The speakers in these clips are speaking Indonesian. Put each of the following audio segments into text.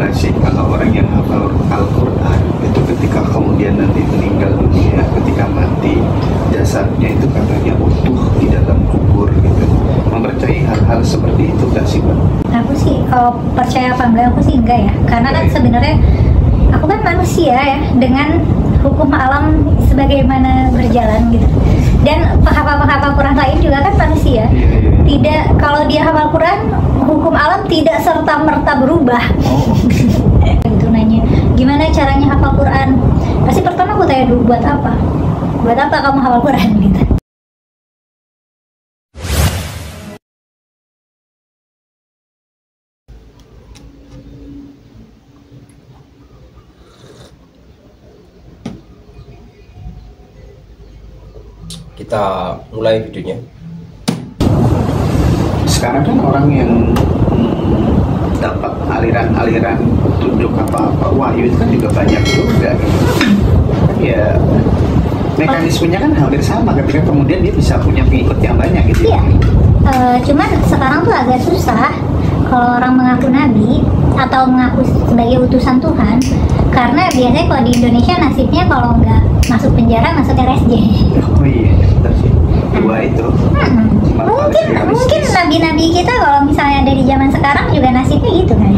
nggak sih kalau orang yang hafal Al-Quran itu ketika kemudian nanti meninggal dunia, ketika mati jasadnya itu katanya utuh di dalam kubur gitu. Mempercayai hal-hal seperti itu nggak sih, Pak? Aku sih kalau percaya apa enggak, aku sih enggak ya. Karena kan sebenarnya aku kan manusia ya, dengan hukum alam sebagaimana berjalan gitu. Dan penghafal Quran lain juga kan manusia. Tidak, kalau dia hafal Quran, hukum alam tidak serta-merta berubah. Gitu nanya, gimana caranya hafal Quran? Pasti pertama aku tanya dulu, buat apa? Buat apa kamu hafal Quran gitu. Kita mulai videonya. Sekarang kan orang yang dapat aliran-aliran tunjuk apa-apa wahyu itu kan juga banyak juga gitu. Ya mekanismenya kan hampir sama ketika kemudian dia bisa punya pengikut yang banyak gitu. Iya. Cuman sekarang tuh agak susah kalau orang mengaku nabi atau mengaku sebagai utusan Tuhan, karena biasanya kalau di Indonesia nasibnya kalau nggak masuk penjara masuk RSJ. Oh iya, betul sih. Dua itu. Mungkin nabi-nabi kita kalau misalnya ada di zaman sekarang juga nasibnya gitu kan.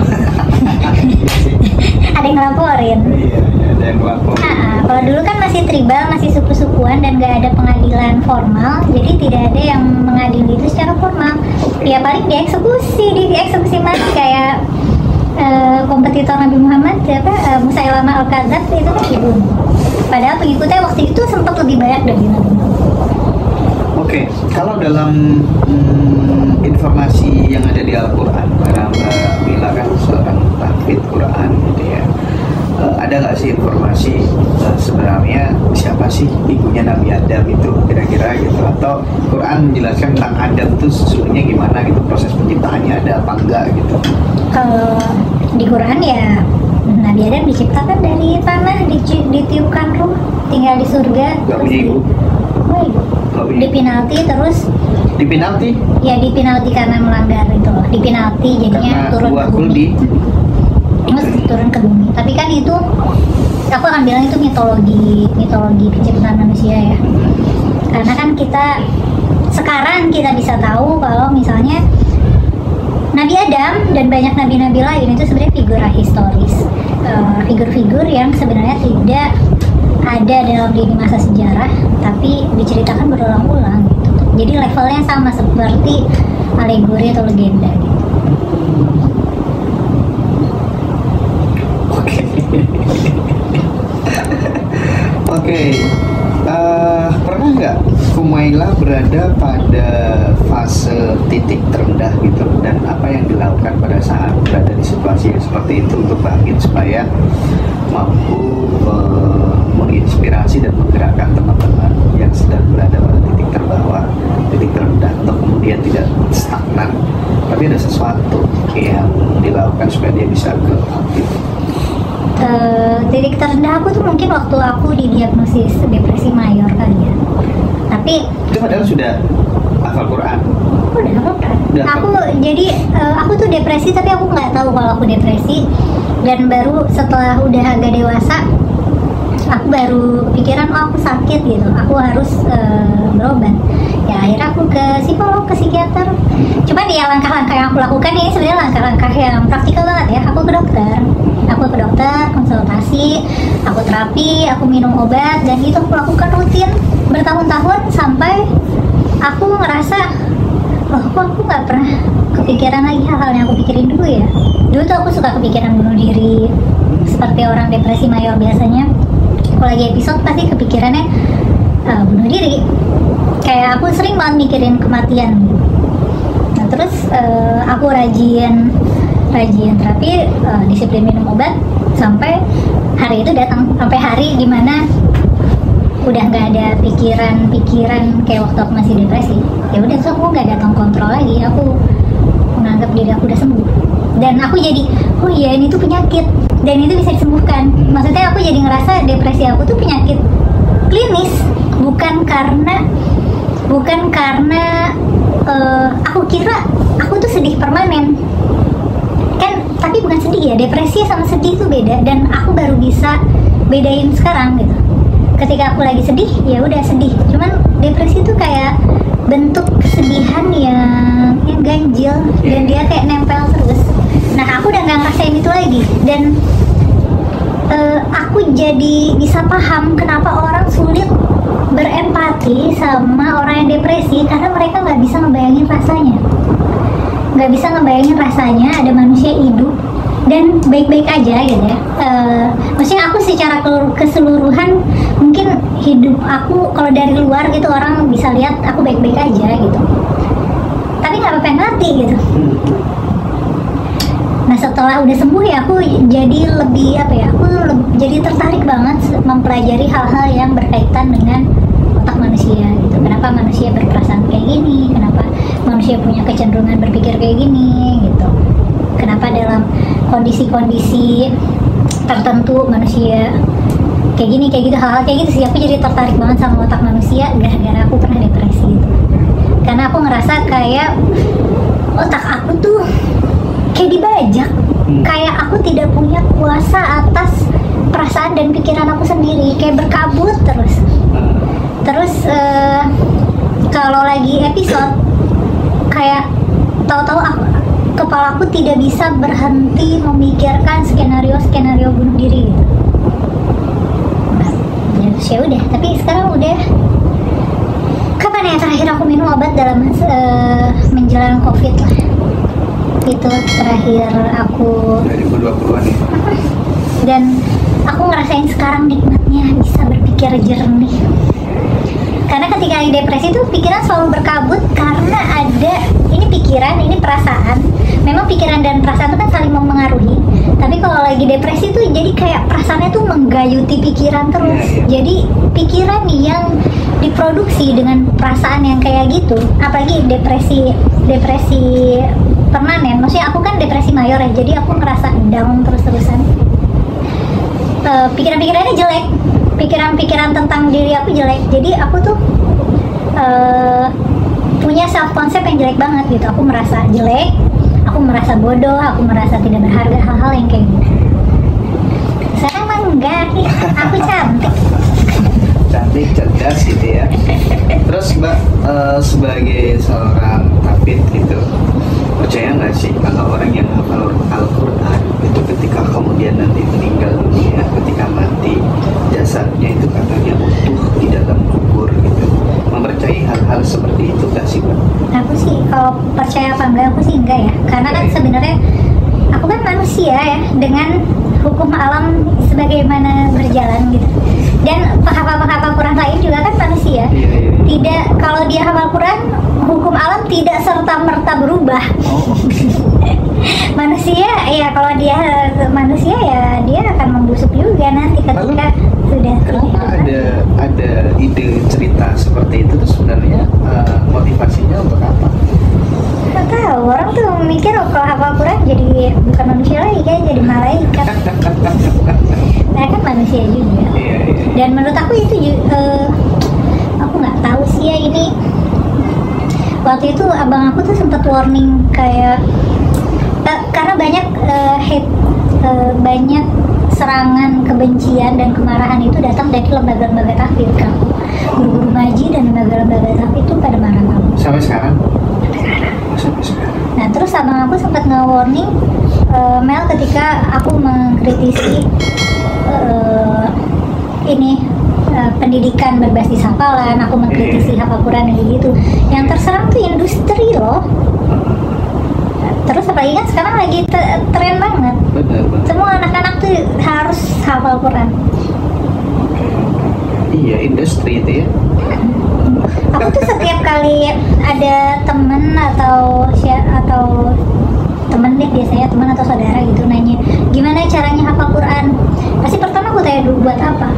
Ada yang ngelaporin. Iya, ada yang ngelaporin. Kalau dulu kan masih tribal, masih suku-sukuan dan nggak ada pengadilan formal, jadi tidak ada yang mengadili itu secara formal. Ya paling dieksekusi mati kayak kompetitor Nabi Muhammad siapa, Musailamah Al-Kadzab itu kan dibunuh. Padahal pengikutnya waktu itu sempat lebih banyak dari Nabi Muhammad. Oke, kalau dalam informasi yang ada di Al-Quran, karena Mbak Mila kan seorang tahfidz Quran gitu ya, ada nggak sih informasi sebenarnya siapa sih ibunya Nabi Adam itu kira-kira gitu, atau Quran menjelaskan tentang Adam itu sesungguhnya gimana gitu, proses penciptaannya ada apa enggak gitu? Kalau di Quran ya Nabi Adam diciptakan dari tanah, ditiupkan ruh, tinggal di surga. Gak punya ibu? Dipinalti terus. Dipinalti? Ya dipinalti karena melanggar itu, dipinalti jadinya turun ke bumi. Terus turun ke bumi. Tapi kan itu aku akan bilang itu mitologi penciptaan manusia ya. Karena kan sekarang kita bisa tahu kalau misalnya Nabi Adam dan banyak nabi-nabi lain itu sebenarnya figura historis, figur-figur yang sebenarnya tidak ada dalam lini masa sejarah, tapi diceritakan berulang-ulang gitu. Jadi levelnya sama seperti alegori atau legenda gitu. Oke. Pernah nggak Humaila berada pada fase titik terendah gitu, dan apa yang dilakukan pada saat berada di situasi yang seperti itu untuk bangkit supaya mampu menginspirasi dan menggerakkan teman-teman yang sedang berada pada titik terbawah, titik terendah, atau kemudian tidak stagnan, tapi ada sesuatu yang dilakukan supaya dia bisa bangkit? Titik terendah aku tuh mungkin waktu aku didiagnosis depresi mayor kali ya. Tapi itu padahal sudah hafal Quran. Udah hafal Quran. Aku tuh depresi, tapi aku nggak tahu kalau aku depresi. Dan baru setelah udah agak dewasa, aku baru pikiran aku sakit gitu. Aku harus berobat. Ya akhirnya aku ke psikolog, ke psikiater. Cuma ya langkah-langkah yang aku lakukan ini sebenarnya langkah-langkah yang praktikal banget ya. Aku ke dokter, konsultasi, aku terapi, aku minum obat, dan itu aku lakukan rutin bertahun-tahun sampai aku ngerasa kok aku nggak pernah kepikiran lagi hal-hal yang aku pikirin dulu ya. Dulu tuh aku suka kepikiran bunuh diri seperti orang depresi mayor biasanya. Kalau lagi episode pasti kepikirannya bunuh diri. Kayak aku sering banget mikirin kematian. Nah terus aku rajin terapi, disiplin minum obat sampai hari itu datang, sampai hari dimana udah nggak ada pikiran kayak waktu aku masih depresi. Ya udah, so aku nggak datang kontrol lagi, aku menganggap diri aku udah sembuh, dan aku jadi oh iya ini tuh penyakit dan itu bisa disembuhkan. Maksudnya aku jadi ngerasa depresi aku tuh penyakit klinis, bukan karena aku kira aku tuh sedih permanen. kan, tapi bukan sedih ya, depresi sama sedih itu beda, dan aku baru bisa bedain sekarang gitu. Ketika aku lagi sedih, ya udah sedih. Cuman depresi itu kayak bentuk kesedihan yang ganjil dan dia kayak nempel terus. Nah, aku udah nggak ngerasain itu lagi, dan aku jadi bisa paham kenapa orang sulit berempati sama orang yang depresi, karena mereka nggak bisa ngebayangin rasanya. Nggak bisa ngebayangin rasanya ada manusia hidup dan baik-baik aja gitu ya. Maksudnya aku secara keseluruhan mungkin hidup aku kalau dari luar gitu orang bisa lihat aku baik-baik aja gitu, tapi nggak apa-apa ngerti gitu. Nah, setelah udah sembuh ya aku jadi lebih apa ya, aku jadi tertarik banget mempelajari hal-hal yang berkaitan dengan otak manusia gitu. Kenapa manusia berperasaan kayak gini, kenapa manusia punya kecenderungan berpikir kayak gini gitu, kenapa dalam kondisi-kondisi tertentu manusia kayak gini, kayak gitu, hal-hal kayak gitu sih. Aku jadi tertarik banget sama otak manusia gara-gara aku pernah depresi gitu. Karena aku ngerasa kayak otak aku tuh kayak dibajak, kayak aku tidak punya kuasa atas perasaan dan pikiran aku sendiri, kayak berkabut terus. Kalau lagi episode kayak tahu-tahu kepala aku tidak bisa berhenti memikirkan skenario bunuh diri gitu. Ya udah, tapi sekarang udah. Kapan ya terakhir aku minum obat dalam menjelang COVID lah. Itu terakhir aku 2020-an ya. Dan aku ngerasain sekarang nikmatnya bisa berpikir jernih. Karena ketika depresi itu pikiran selalu berkabut karena ada ini pikiran, ini perasaan. Memang pikiran dan perasaan itu kan saling mempengaruhi. Tapi kalau lagi depresi itu jadi kayak perasaannya tuh menggayuti pikiran terus. Jadi pikiran yang diproduksi dengan perasaan yang kayak gitu. Apalagi depresi permanen. Maksudnya aku kan depresi mayor ya. Jadi aku ngerasa down terus-terusan. Pikiran-pikirannya jelek. Pikiran-pikiran tentang diri aku jelek. Jadi aku tuh punya self concept yang jelek banget gitu. Aku merasa jelek, aku merasa bodoh, aku merasa tidak berharga, hal-hal yang kayak gitu. Sekarang mah enggak, aku cantik, cerdas gitu ya. Terus Mbak sebagai seorang tabib gitu, percaya nggak sih kalau orang yang hafal Al-Quran itu ketika kemudian nanti meninggal dunia, ketika mati jasadnya itu katanya utuh di dalam kubur gitu? Mempercayai hal-hal seperti itu nggak sih Mbak? Aku sih kalau percaya apa enggak, aku sih enggak ya. Karena kan sebenarnya aku kan manusia ya, dengan hukum alam sebagaimana berjalan gitu. Dan penghafal Quran lain juga kan manusia. Tidak, kalau dia hafal Quran, hukum alam tidak serta-merta berubah. Manusia ya, kalau dia manusia ya dia akan membusuk juga nanti ketika sudah. Kenapa ada ide cerita seperti itu tuh sebenarnya motivasinya untuk apa? Nggak tahu, orang tuh mikir kalau hafal Quran jadi bukan manusia lagi kan, jadi malaikat. Mereka kan manusia juga. Dan menurut aku itu aku nggak tahu sih ya ini. Waktu itu abang aku tuh sempat warning kayak karena banyak banyak serangan kebencian dan kemarahan itu datang dari lembaga-lembaga takfir kan, guru-guru ngaji dan lembaga-lembaga takfir itu pada marah banget. Sampai sekarang. Nah terus abang aku sempat nge-warning Mel ketika aku mengkritisi pendidikan berbasis hafalan, aku mengkritisi hafal Quran gitu. Yang terserang tuh industri loh. Terus apalagi kan sekarang lagi tren banget. Benar. Semua anak-anak tuh harus hafal Quran. Iya, industri itu ya. Aku tuh setiap kali ada temen atau temen deh, biasanya teman atau saudara gitu nanya gimana caranya hafal Quran, pasti pertama aku tanya dulu buat apa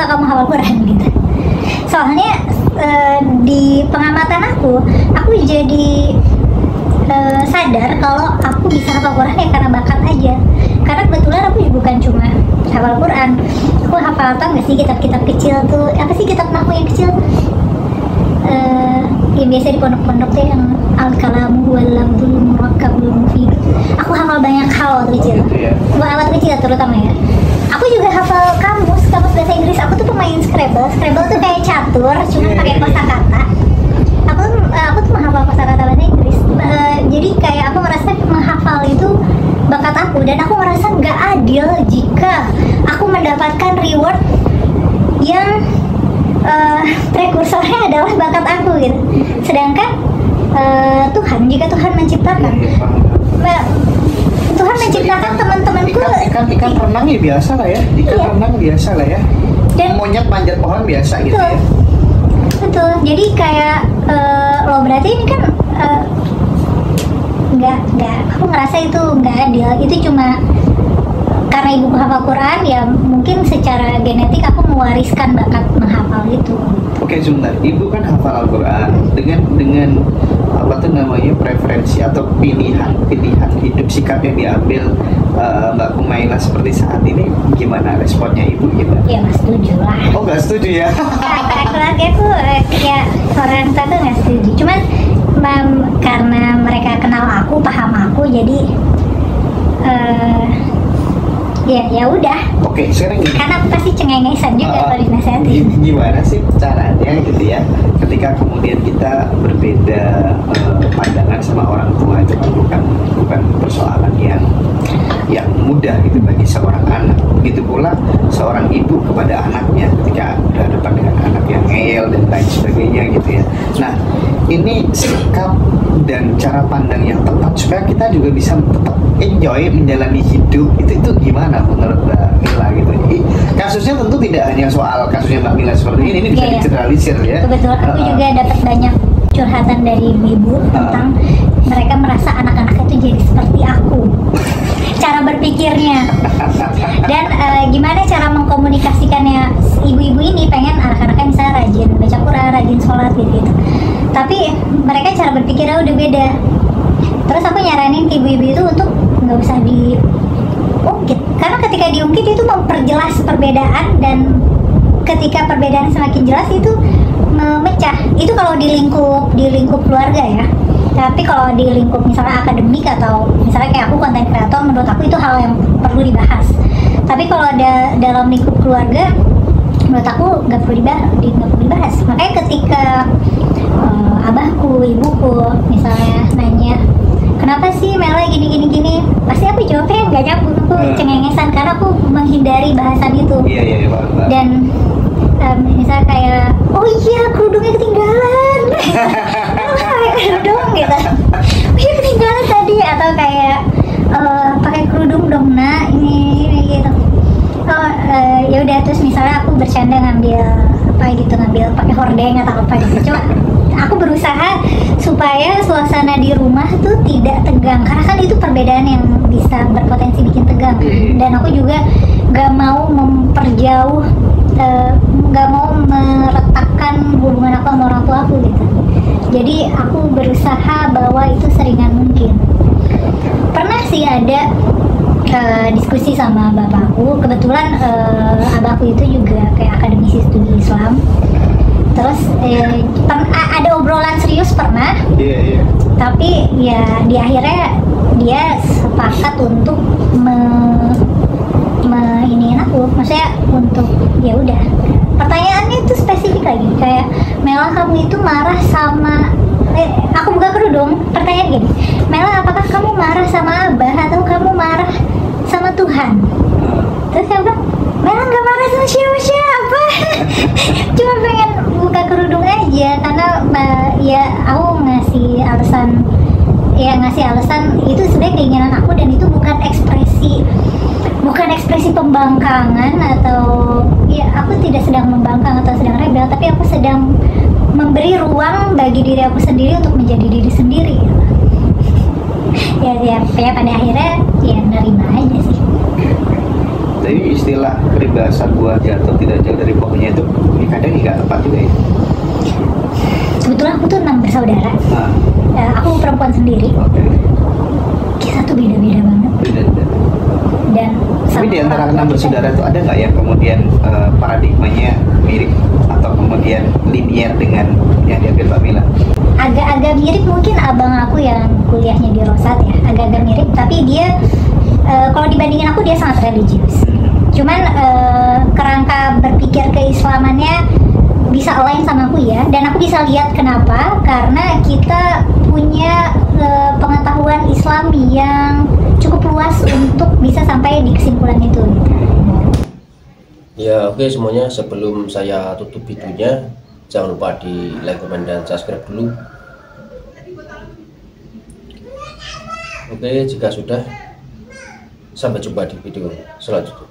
kamu hafal Quran gitu. Soalnya di pengamatan aku jadi sadar kalau aku bisa hafal Quran ya karena bakat aja. Karena kebetulan aku bukan cuma hafal Quran, aku hafal, tau gak sih kitab-kitab kecil tuh, apa sih kitab nahwu yang kecil? yang biasa di pondok-pondok tuh yang al-kalamu wal lafzul murakkabul mufid. Aku hafal banyak hal waktu kecil. Waktu kecil terutama ya. Aku juga hafal kamus bahasa Inggris. Aku tuh pemain Scrabble. Scrabble tuh kayak catur, cuma pakai kosakata. Aku tuh menghafal kosakata bahasa Inggris. Jadi kayak aku merasa menghafal itu bakat aku, dan aku merasa nggak adil jika aku mendapatkan reward yang prekursornya adalah bakat aku gitu. Sedangkan jika Tuhan menciptakan, Tuhan menciptakan teman-temanku ikan renang ya biasa lah ya, renang biasa lah ya, dan monyet manjat pohon biasa gitu ya. Betul. Jadi kayak lo berarti ini kan nggak, aku ngerasa itu nggak adil. Itu cuma karena ibuku hafal Quran, ya mungkin secara genetik aku mewariskan bakat menghafal itu. Oke, sebentar. Ibu kan hafal Al-Quran dengan apa tuh namanya, preferensi atau pilihan hidup, sikap yang diambil Mbak Kumaila seperti saat ini, gimana responnya ibu gimana? Ya nggak setuju lah. Oh, nggak setuju ya? Karena keluarga aku ya orang tua tuh nggak setuju. Cuman karena mereka kenal aku, paham aku, jadi ya udah. Oke, sekarang gini. Karena aku pasti cengengesan juga kalau dinasihatin. Gimana sih caranya gitu ya, ketika kemudian kita berbeda pandangan sama orang tua, itu kan bukan persoalan yang mudah gitu bagi seorang anak. Begitu pula seorang ibu kepada anaknya ketika berhadapan dengan anak yang ngeyel dan lain sebagainya gitu ya. Nah, ini sikap dan cara pandang yang tepat supaya kita juga bisa tetap enjoy menjalani hidup itu gimana menurut Mbak Mila gitu. Kasusnya tentu tidak hanya soal kasusnya Mbak Mila seperti ini bisa digeneralisir ya. Kebetulan aku juga dapat banyak curhatan dari ibu tentang mereka merasa anak-anak itu jadi seperti aku, cara berpikirnya, dan gimana cara mengkomunikasikannya. Ibu-ibu ini pengen anak-anaknya misalnya rajin baca Quran, rajin sholat gitu. Tapi mereka cara berpikirnya udah beda. Terus aku nyaranin ke ibu-ibu itu untuk nggak usah diungkit, karena ketika diungkit itu memperjelas perbedaan, dan ketika perbedaan semakin jelas itu memecah. Itu kalau di lingkup keluarga ya. Tapi kalau di lingkup misalnya akademik atau misalnya kayak aku konten kreator, menurut aku itu hal yang perlu dibahas. Tapi kalau ada dalam lingkup keluarga, menurut aku nggak perlu dibahas. Makanya ketika abahku, ibuku misalnya nanya, kenapa sih Mela gini, pasti aku jawabnya nggak nyambung, aku cengengesan karena aku menghindari bahasan itu. Iya, Pak. Dan misalnya kayak, oh iya kerudungnya ketinggalan, kerudung gitu, oh iya ketinggalan tadi, atau kayak pakai kerudung dong nak, ini gitu. Ya udah, terus misalnya aku bercanda ngambil pakai hordeng atau apa gitu. Cuma aku berusaha supaya suasana di rumah tuh tidak tegang, karena kan itu perbedaan yang bisa berpotensi bikin tegang. Dan aku juga nggak mau memperjauh, nggak mau meretakkan hubungan aku sama orang tua aku gitu. Jadi aku berusaha bawa itu seringan mungkin. Pernah sih ada diskusi sama bapakku. Kebetulan abahku itu juga kayak akademisi studi Islam. Terus ada obrolan serius pernah. Tapi ya di akhirnya dia sepakat untuk iniin aku, maksudnya untuk ya udah. Pertanyaannya itu spesifik lagi, kayak Mela kamu itu marah sama aku buka kerudung. Pertanyaan gini, Mela apakah kamu marah sama Abah atau kamu marah sama Tuhan? Terus saya bilang, Mela nggak marah sama siapa, cuma pengen buka kerudung aja, karena ya aku ngasih alasan itu sebenarnya keinginan aku, dan itu bukan ekspresi pembangkangan, atau ya aku tidak sedang membangkang atau sedang rebel, tapi aku sedang memberi ruang bagi diri aku sendiri untuk menjadi diri sendiri. ya pada akhirnya ya nerima aja sih. Tapi istilah peribahasa buah jatuh tidak jauh dari pohonnya itu kadang nggak tepat juga ya. Kebetulan aku tuh 6 bersaudara. Aku perempuan sendiri. Kita tuh beda-beda banget. Dan tapi di antara 6 bersaudara itu ada nggak yang kemudian paradigmanya mirip atau kemudian linier dengan yang diambil Mbak Mila? agak-agak mirip mungkin abang aku yang kuliahnya di Rosat ya, agak-agak mirip, tapi dia kalau dibandingin aku dia sangat religius. Cuman kerangka berpikir keislamannya bisa align sama aku ya, dan aku bisa lihat kenapa, karena kita punya pengetahuan Islam yang cukup luas untuk bisa sampai di kesimpulan itu. Ya oke semuanya, sebelum saya tutup videonya jangan lupa di like, comment, dan subscribe dulu. Oke, jika sudah, sampai jumpa di video selanjutnya.